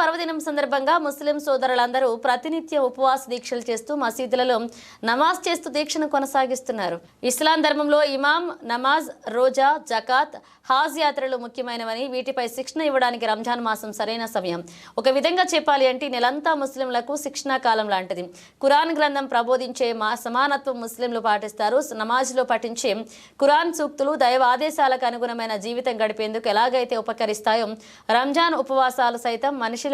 పర్వదినం సందర్భంగా ముస్లిం సోదరులందరూ ప్రతినిత్యం ఉపవాస దీక్షలు చేస్తూ మసీదులలో నమాజ్ చేస్తూ దీక్షను కొనసాగిస్తున్నారు. ఇస్లాం ధర్మంలో ఇమాం, నమాజ్, రోజా, జకాత్, హాజ్ యాత్రలు ముఖ్యమైనవని, వీటిపై శిక్షణ ఇవ్వడానికి రంజాన్ మాసం సరైన సమయం. ఒక విధంగా చెప్పాలి అంటే నెలంతా ముస్లింలకు శిక్షణా కాలం లాంటిది. ఖురాన్ గ్రంథం ప్రబోధించే సమానత్వం ముస్లింలు పాటిస్తారు. నమాజ్లో పఠించే ఖురాన్ సూక్తులు దైవ ఆదేశాలకు అనుగుణమైన జీవితం గడిపేందుకు ఎలాగైతే ఉపకరిస్తాయో, రంజాన్ ఉపవాసాలు సైతం మనిషిలో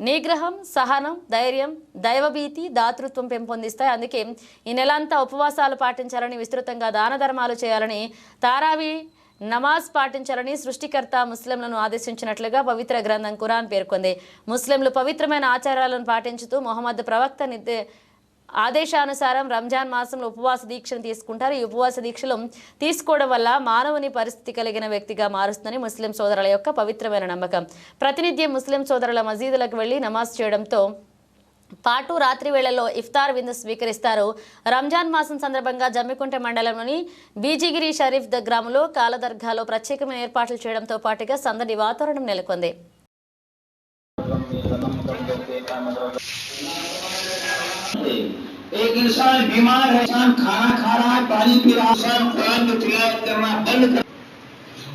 నిగ్రహం, సహనం, ధైర్యం, దైవభీతి, దాతృత్వం పెంపొందిస్తాయి. అందుకే ఈ నెలంతా ఉపవాసాలు పాటించాలని, విస్తృతంగా దాన ధర్మాలు చేయాలని, తారావీ నమాజ్ పాటించాలని సృష్టికర్త ముస్లింలను ఆదేశించినట్లుగా పవిత్ర గ్రంథం ఖురాన్ పేర్కొంది. ముస్లింలు పవిత్రమైన ఆచారాలను పాటించుతూ మొహమ్మద్ ప్రవక్త ఆదేశానుసారం రంజాన్ మాసంలో ఉపవాస దీక్షను తీసుకుంటారు. ఈ ఉపవాస దీక్షలు తీసుకోవడం వల్ల మానవుని పరిస్థితి కలిగిన వ్యక్తిగా మారుస్తుందని ముస్లిం సోదరుల యొక్క పవిత్రమైన నమ్మకం. ప్రతినిత్యం ముస్లిం సోదరుల మసీదులకు వెళ్లి నమాజ్ చేయడంతో పాటు రాత్రి వేళల్లో ఇఫ్తార్ విందు స్వీకరిస్తారు. రంజాన్ మాసం సందర్భంగా జమ్మికుంట మండలంలోని బీజిగిరి షరీఫ్ గ్రామంలో కాలదర్గాలో ప్రత్యేకమైన ఏర్పాట్లు చేయడంతో పాటుగా సందడి వాతావరణం నెలకొంది. एक इंसान बीमार है, इंसान खाना खा रहा है, पानी पी रहा है, इंसान कुरान की तिलावत करना बंद कर।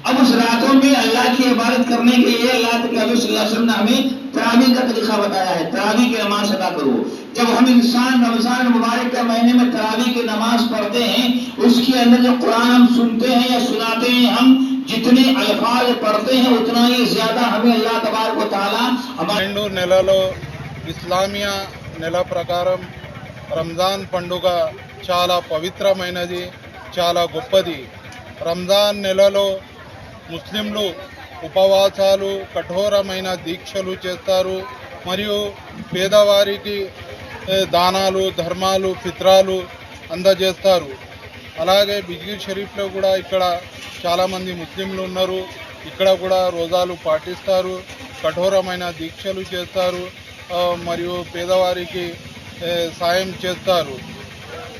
अब उस रातों में अल्लाह की इबादत करने के लिए अल्लाह के नबी सल्लल्लाहु अलैहि वसल्लम ने हमें तरावी का तरीका बताया है। तरावी की नमाज अदा करो। जब हम इंसान रमजान मुबारक के महीने में तरावी की नमाज पढ़ते हैं, उसके अंदर जो कुरान हम सुनते हैं या सुनाते हैं, हम जितने अल्फाज पढ़ते हैं उतना ही ज्यादा हमें अल्लाह तबारक व तआला हमारे నెలలో ఇస్లామియా నెల ప్రకారం రంజాన్ పండుగ చాలా పవిత్రమైనది, చాలా గొప్పది. రంజాన్ నెలలో ముస్లింలు ఉపవాసాలు, కఠోరమైన దీక్షలు చేస్తారు మరియు పేదవారికి దానాలు, ధర్మాలు, ఫిత్రాలు అందజేస్తారు. అలాగే బిజ్గిర్ షరీఫ్లో కూడా ఇక్కడ చాలామంది ముస్లింలు ఉన్నారు. ఇక్కడ కూడా రోజాలు పాటిస్తారు, కఠోరమైన దీక్షలు చేస్తారు మరియు పేదవారికి సాయం చేస్తారు.